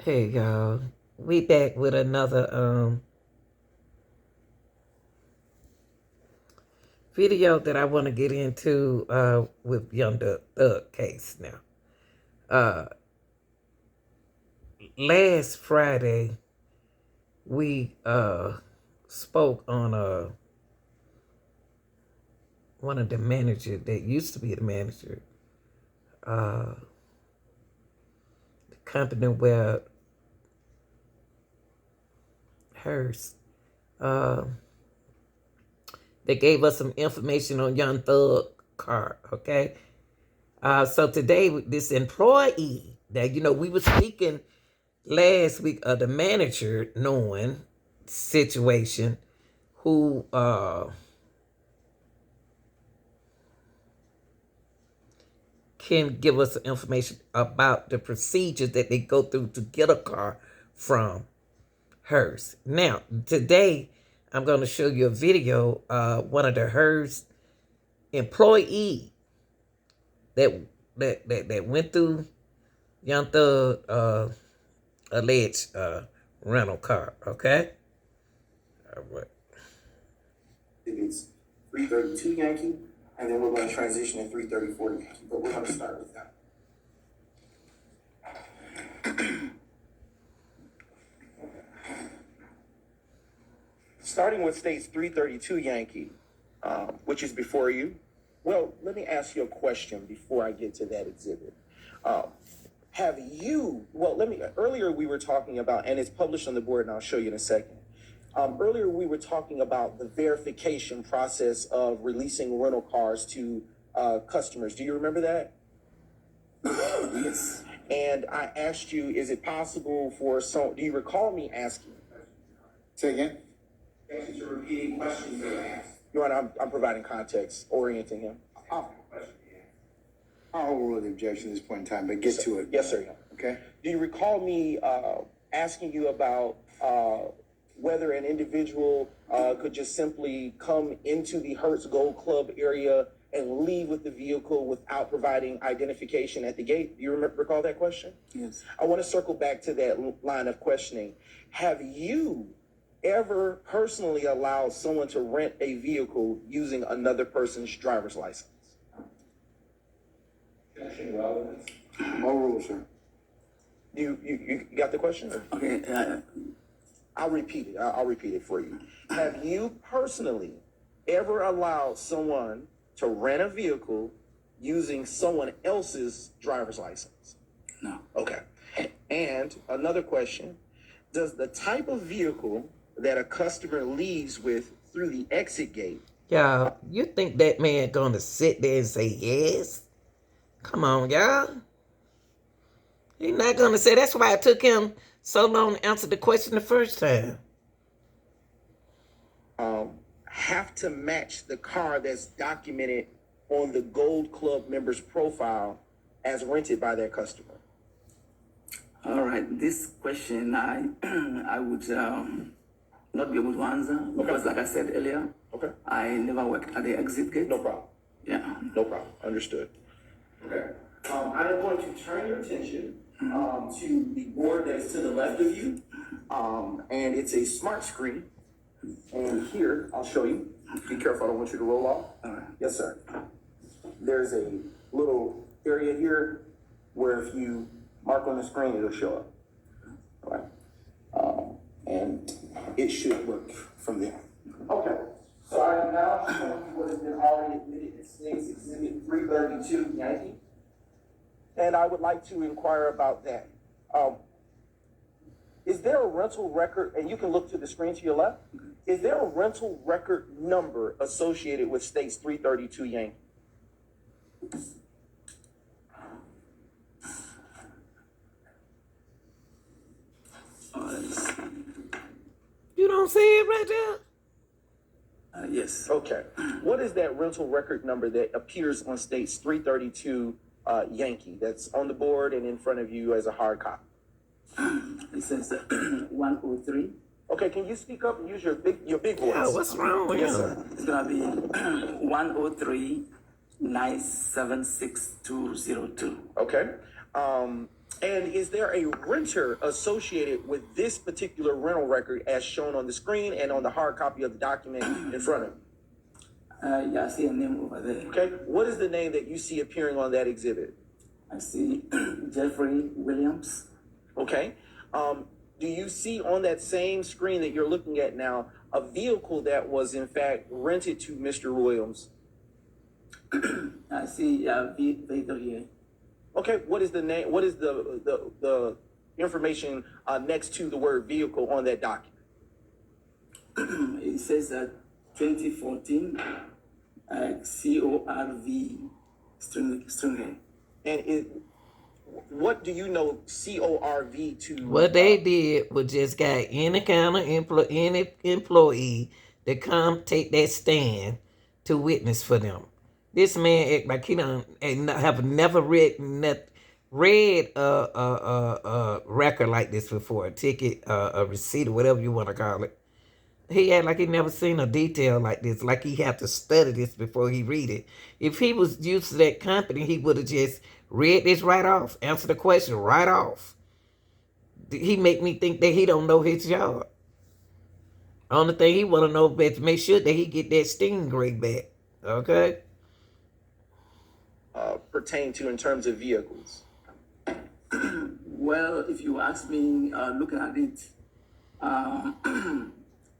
Hey y'all, we back with another video that I want to get into with Young Thug case now. Last Friday we spoke on one of the managers that used to be the manager, the company where Hertz. They gave us some information on Young Thug car, okay? So today, this employee that, we were speaking last week of the manager knowing situation who can give us information about the procedures that they go through to get a car from hers. Now, today, I'm going to show you a video, one of the hers employee that went through Young Thug alleged rental car. Okay. All right. It's 332 Yankee, and then we're going to transition in 334 Yankee. But we're going to start with that. Starting with states 332 Yankee, which is before you. Well, let me ask you a question before I get to that exhibit. Earlier we were talking about, and it's published on the board, and I'll show you in a second. Earlier we were talking about the verification process of releasing rental cars to customers. Do you remember that? Yes. And I asked you, is it possible for do you recall me asking? Say again? Thank you for repeating questions that I asked. Your Honor, I'm providing context, orienting him. I'll overrule the objection at this point in time, but get to it. Yes, sir. Okay. Do you recall me asking you about whether an individual could just simply come into the Hertz Gold Club area and leave with the vehicle without providing identification at the gate? Do you recall that question? Yes. I want to circle back to that line of questioning. Have you ever personally allowed someone to rent a vehicle using another person's driver's license? Overrule, sir. You got the question? Okay. I'll repeat it. I'll repeat it for you. Have you personally ever allowed someone to rent a vehicle using someone else's driver's license? No. Okay. And another question, does the type of vehicle that a customer leaves with through the exit gate? Y'all, you think that man gonna sit there and say yes? Come on, y'all. He's not gonna say. That's why it took him so long to answer the question the first time. Have to match the car that's documented on the Gold Club member's profile as rented by their customer. All right, this question I would not be able to answer because, like I said earlier, I never worked at the exit gate. No problem. Yeah. No problem. Understood. Okay. I am going to turn your attention to the board that is to the left of you, and it's a smart screen. And here, I'll show you. Be careful, I don't want you to roll off. All right. Yes, sir. There's a little area here where if you mark on the screen, it'll show up. All right. And it should work from there. Okay. So I am now showing you what has been already admitted in State's Exhibit 332 Yankee. And I would like to inquire about that. Is there a rental record, and you can look to the screen to your left, is there a rental record number associated with State's 332 Yankee? You don't see it right there? Yes. Okay. What is that rental record number that appears on State's 332 Yankee that's on the board and in front of you as a hard copy? It says 103. Okay, can you speak up and use your big voice? Oh, what's wrong with Yes, him? sir. It's gonna be 103 976 202. Okay. And is there a renter associated with this particular rental record as shown on the screen and on the hard copy of the document in front of you? Yeah, I see a name over there. Okay. What is the name that you see appearing on that exhibit? I see Jeffery Williams. Okay. Do you see on that same screen that you're looking at now a vehicle that was in fact rented to Mr. Williams? I see a vehicle here. Okay. What is the name? What is the information next to the word vehicle on that document? It says 2014 CORV string. And what do you know CORV to? What they did was just got any kind of any employee to come take that stand to witness for them. This man act like he don't have never read a record like this before, a ticket, a receipt, or whatever you want to call it. He act like he never seen a detail like this, like he had to study this before he read it. If he was used to that company, he would have just read this right off, answer the question right off. He make me think that he don't know his job. Only thing he want to know is to make sure that he get that stingray back. Okay? Pertain to in terms of vehicles? Well, if you ask me, looking at it,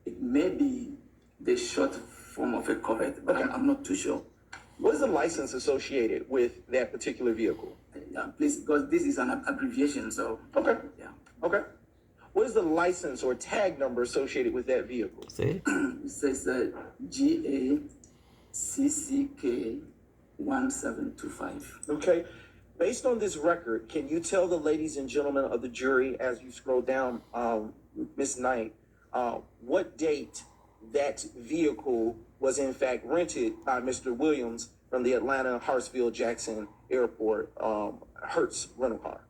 it may be the short form of a Corvette, but I'm not too sure. What is the license associated with that particular vehicle? Yeah, please, because this is an abbreviation, so. Okay. Yeah. Okay. What is the license or tag number associated with that vehicle? See? It says GACCK 1725. Okay. Based on this record, can you tell the ladies and gentlemen of the jury as you scroll down, Ms. Knight, what date that vehicle was in fact rented by Mr. Williams from the Atlanta Hartsfield Jackson Airport Hertz rental car?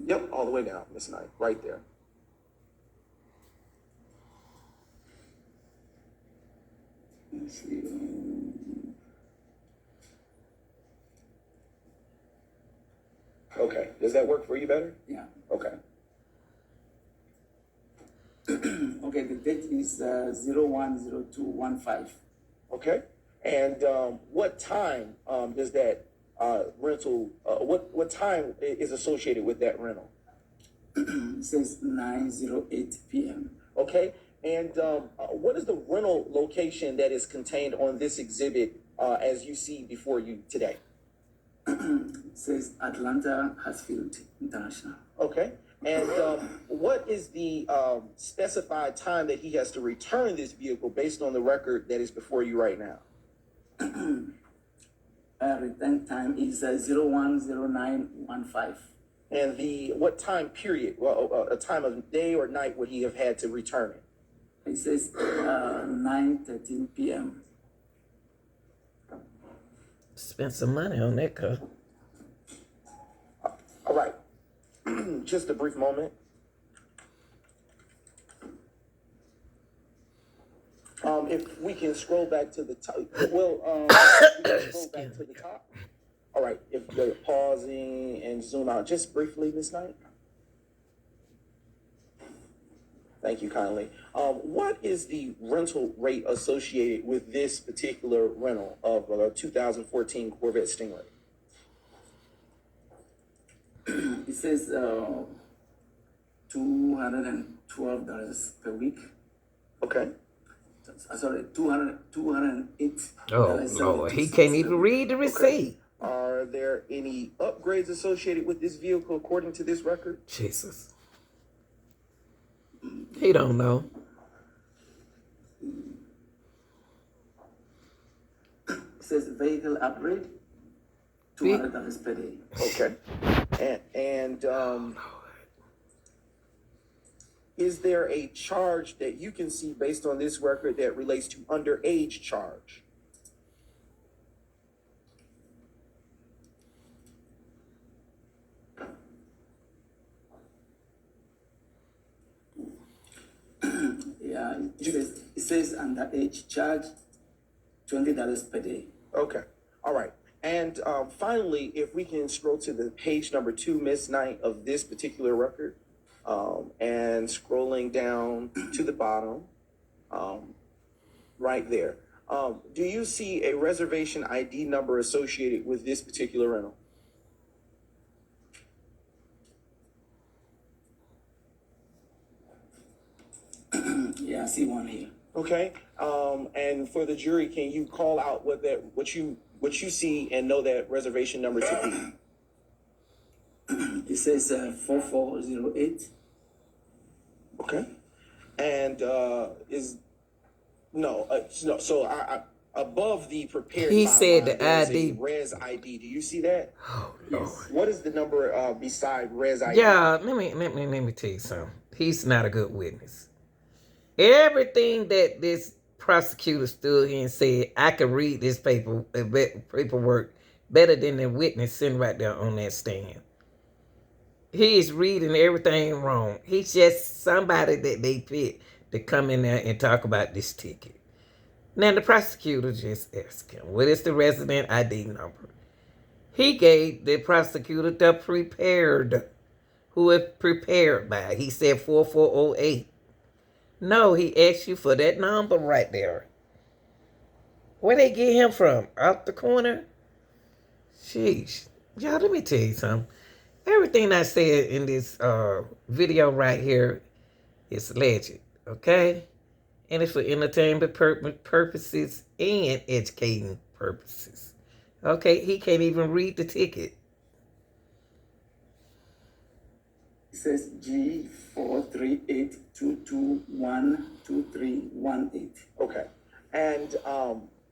Yep, all the way down, Ms. Knight, right there. Let's see. Okay, does that work for you better? Yeah. Okay. Okay, the date is 010215. Okay. And what time does that rental, what time is associated with that rental? It says 9:08 p.m. Okay. And what is the rental location that is contained on this exhibit as you see before you today? It says Atlanta Hartsfield International. Okay. And what is the specified time that he has to return this vehicle based on the record that is before you right now? Return time is 010915. And what time period, well, a time of day or night would he have had to return it? It says 9:13 p.m. Spent some money on that car. All right. Just a brief moment. If we can scroll back to the top. Well, we can scroll back to the top. All right. If you're pausing and zoom out just briefly, Ms. Knight. Thank you kindly. What is the rental rate associated with this particular rental of a 2014 Corvette Stingray? It says $212 per week. Okay. Sorry, 208. Oh, Lord. He can't even read the receipt. Are there any upgrades associated with this vehicle according to this record? Jesus. He don't know. It says vehicle upgrade, $200 per day. Okay. And is there a charge that you can see based on this record that relates to underage charge? Yeah, it says underage charge. $20 per day. Okay. All right. And finally, if we can scroll to the page number 2, Miss Knight, of this particular record, and scrolling down to the bottom, right there. Do you see a reservation ID number associated with this particular rental? Yeah, I see one here. Okay. And for the jury, can you call out what you see and know that reservation number to be? It says 4408. Okay. And no. So I above the prepared. He said the there's ID. a res ID. Do you see that? Oh Lord. What is the number beside res ID? Yeah, let me tell you something. He's not a good witness. Everything that this prosecutor stood here and said, I could read this paperwork better than the witness sitting right there on that stand. He is reading everything wrong. He's just somebody that they picked to come in there and talk about this ticket. Now the prosecutor just asked him, what is the resident ID number? He gave the prosecutor the prepared, who is prepared by. He said 4408. No, he asked you for that number right there. Where they get him from? Out the corner? Sheesh. Y'all, let me tell you something. Everything I said in this video right here is alleged, okay? And it's for entertainment purposes and educating purposes. Okay, he can't even read the ticket. It says G43822212318. Okay. And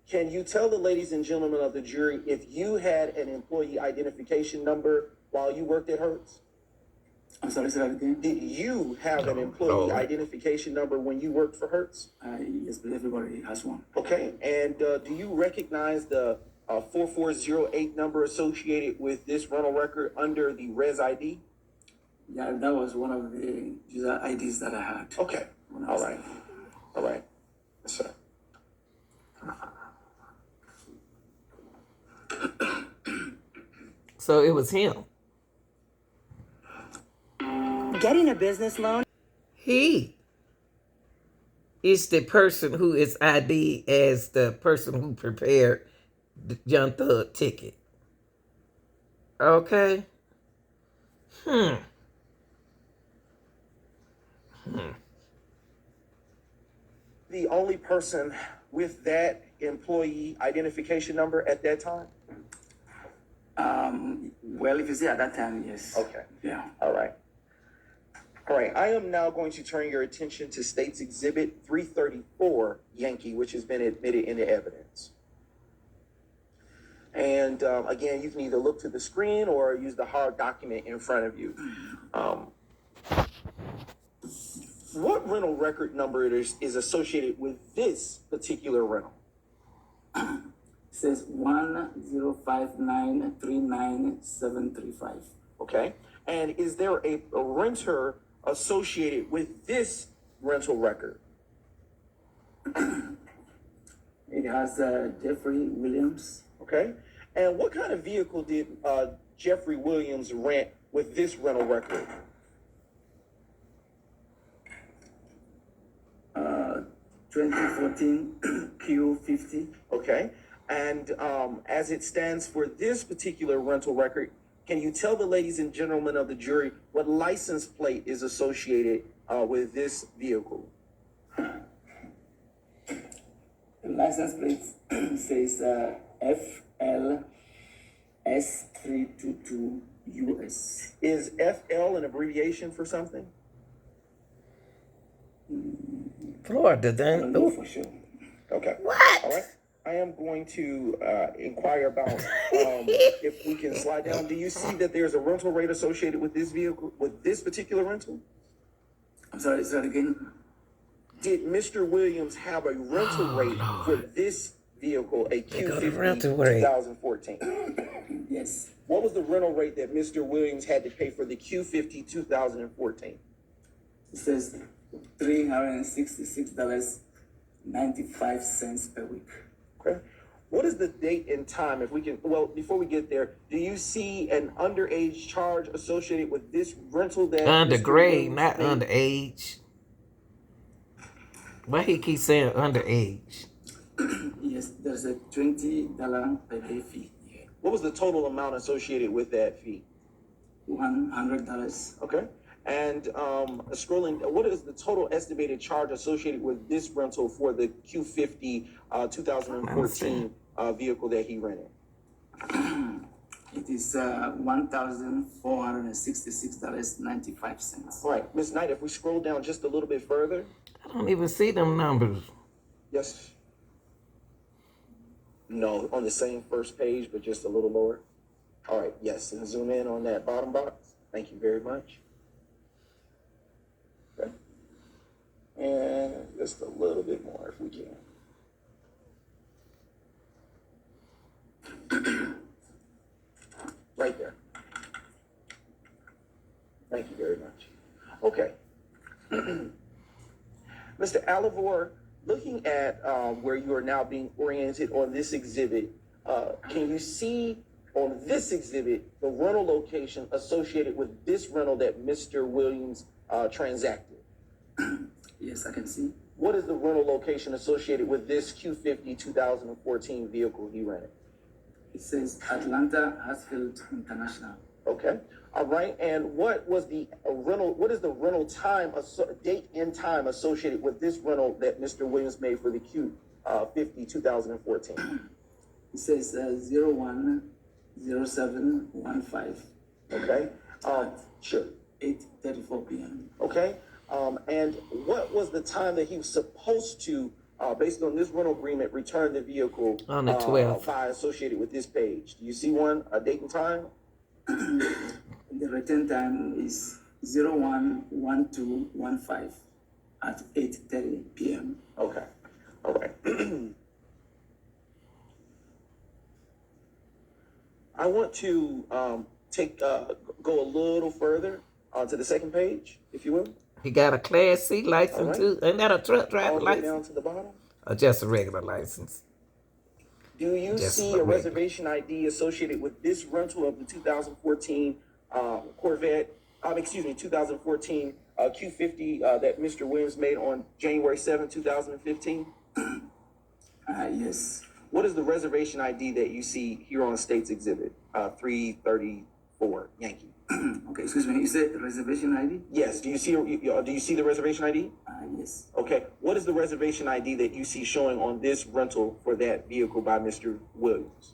can you tell the ladies and gentlemen of the jury if you had an employee identification number while you worked at Hertz? I'm sorry, say that again. Did you have an employee identification number when you worked for Hertz? Yes, but everybody has one. Okay. And do you recognize the 4408 number associated with this rental record under the res ID? Yeah, that was one of the user IDs that I had. Okay. All right. All right. Yes, sir. So it was him. Getting a business loan. He is the person who is ID as the person who prepared the Young Thug ticket. Okay? The only person with that employee identification number at that time? Well, if you say at that time, yes. Okay. Yeah. All right. All right. I am now going to turn your attention to State's Exhibit 334, Yankee, which has been admitted into evidence. And again, you can either look to the screen or use the hard document in front of you. What rental record number is associated with this particular rental? It says 105939735. Okay. And is there a renter associated with this rental record? It has Jeffery Williams. Okay. And what kind of vehicle did Jeffery Williams rent with this rental record? 2014 Q50. Okay. And as it stands for this particular rental record, can you tell the ladies and gentlemen of the jury what license plate is associated with this vehicle? The license plate says FLS322US. Is FL an abbreviation for something? Florida, I then. don't know for sure. Okay. What? All right. I am going to inquire about if we can slide down. Do you see that there's a rental rate associated with this vehicle, with this particular rental? I'm sorry, say that again. Did Mr. Williams have a rental rate for this vehicle, a Q50 rental rate. 2014? Yes. What was the rental rate that Mr. Williams had to pay for the Q50 2014? It says $366.95 per week. Okay. What is the date and time, if we can, well, before we get there, do you see an underage charge associated with this rental that Mr. Undergrade, Williams not made? underage. Why he keep saying underage? Yes, there's a $20 per day fee. Yeah. What was the total amount associated with that fee? $100. Okay. And scrolling, what is the total estimated charge associated with this rental for the Q50 2014 vehicle that he rented? It is $1,466.95. All right, Ms. Knight, if we scroll down just a little bit further. I don't even see them numbers. Yes. No, on the same first page, but just a little lower. All right, yes, and zoom in on that bottom box. Thank you very much. Okay. And just a little bit more if we can. Right there. Thank you very much. Okay. Mr. Alivor, looking at where you are now being oriented on this exhibit, can you see on this exhibit the rental location associated with this rental that Mr. Williams transacted? Yes, I can see. What is the rental location associated with this Q50 2014 vehicle he rented? It says Atlanta Hatfield International. Okay. All right. And what was the rental? What is the rental time, date and time associated with this rental that Mr. Williams made for the Q50 2014? It says 010715. Okay. Sure. 8:34 p.m. Okay. And what was the time that he was supposed to, based on this rental agreement, return the vehicle On the 12th. by associated with this page? Do you see one, a date and time? The return time is 011215 at 8:30 p.m. Okay. All right. I want to go a little further to the second page, if you will. He got a Class C license too. Ain't that a truck All driver the way down license? to the bottom. Or just a regular license? Do you Just see a a regular. reservation ID associated with this rental of the 2014 Corvette? 2014 Q50 that Mr. Williams made on January 7, 2015? Yes. What is the reservation ID that you see here on State's Exhibit 334 Yankee? Okay, excuse me. You said reservation ID? Yes. Do you see the reservation ID? Yes. Okay. What is the reservation ID that you see showing on this rental for that vehicle by Mr. Williams?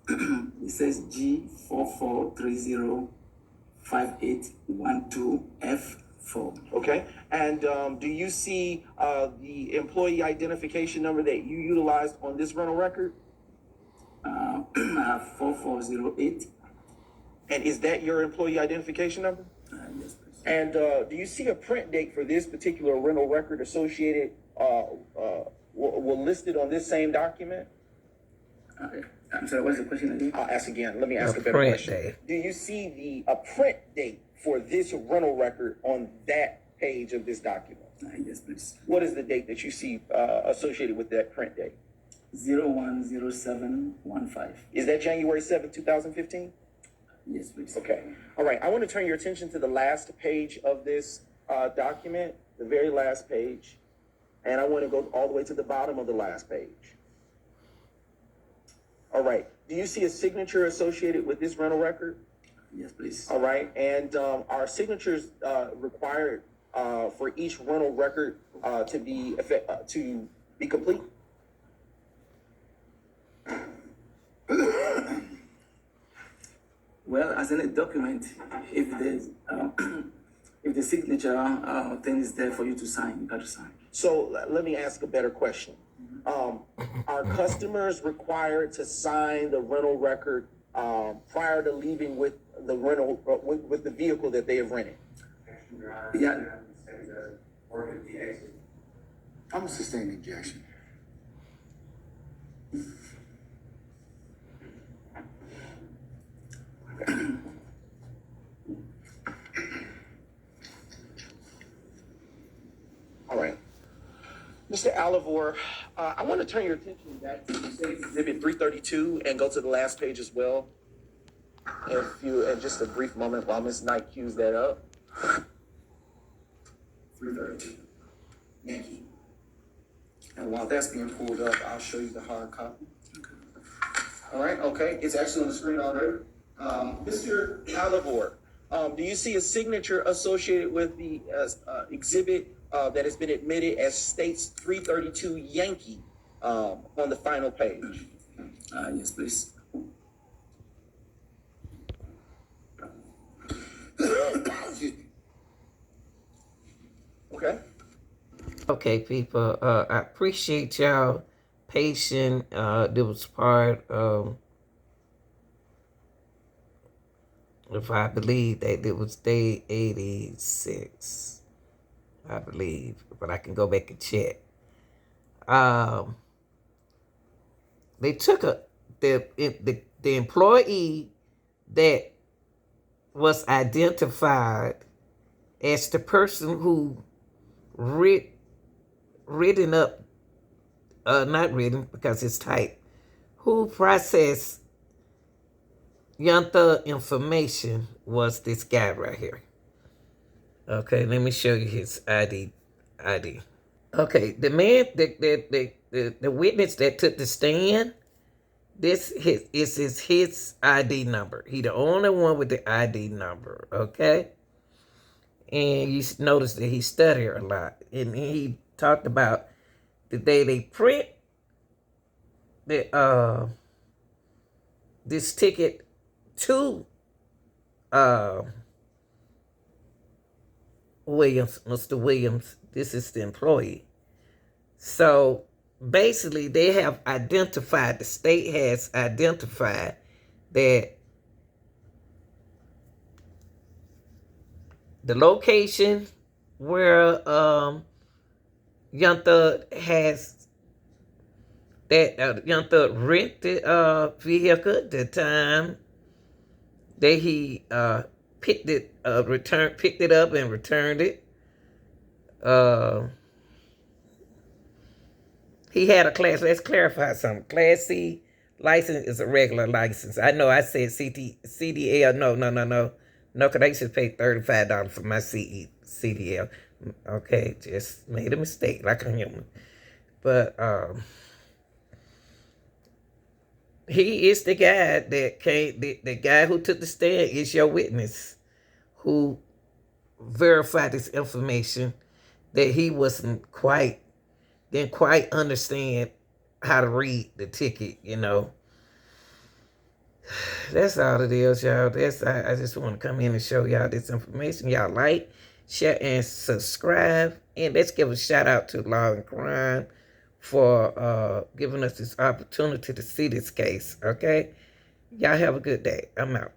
It says G44305812F4. Okay. And do you see the employee identification number that you utilized on this rental record? I have 4408. And is that your employee identification number? Yes, please. And do you see a print date for this particular rental record associated, listed on this same document? I'm sorry, what's the question again? I'll ask again. Let me ask a better print question. date. Do you see a print date for this rental record on that page of this document? Yes, please. What is the date that you see associated with that print date? 010715. Is that January 7th, 2015? Yes, please. Okay. All right. I want to turn your attention to the last page of this document, the very last page. And I want to go all the way to the bottom of the last page. All right. Do you see a signature associated with this rental record? Yes, please. All right. And are signatures required for each rental record to be complete? Well, as in a document, if the signature thing is there for you to sign, you got to sign. So let me ask a better question. Are customers required to sign the rental record prior to leaving with the rental with the vehicle that they have rented? Yeah. I'm a sustained injection. All right. Mr. Alivor, I want to turn your attention back to Exhibit 332 and go to the last page as well. In just a brief moment while Ms. Knight cues that up. 332. Yankee. And while that's being pulled up, I'll show you the hard copy. All right, okay. It's actually on the screen already. Mr. Alivor, do you see a signature associated with the exhibit that has been admitted as states 332 Yankee on the final page? Yes, please. Excuse me. Okay. Okay, people. I appreciate y'all patience. There was part if I believe that it was day 86. I believe, but I can go back and check. They took the employee that was identified as the person who written up, not written because it's typed, who processed Young Thug information was this guy right here. Okay, let me show you his ID. Okay, the man, the witness that took the stand, this is his ID number. He the only one with the ID number, okay? And you notice that he stuttered a lot. And he talked about the day they print the this ticket to Williams, Mr. Williams. This is the employee. So basically they have identified, the state has identified that the location where Young Thug has that Young Thug rented vehicle, the time that he picked it up and returned it. He had a class, let's clarify something. Class C license is a regular license. I know I said CDL, no, because I used to pay $35 for my CDL. Okay, just made a mistake, like a human. But he is the guy that came, the guy who took the stand is your witness, who verified this information that he didn't quite understand how to read the ticket, you know. That's all it is, y'all. I just want to come in and show y'all this information. Y'all like, share, and subscribe. And let's give a shout out to Law and Crime for giving us this opportunity to see this case, okay? Y'all have a good day. I'm out.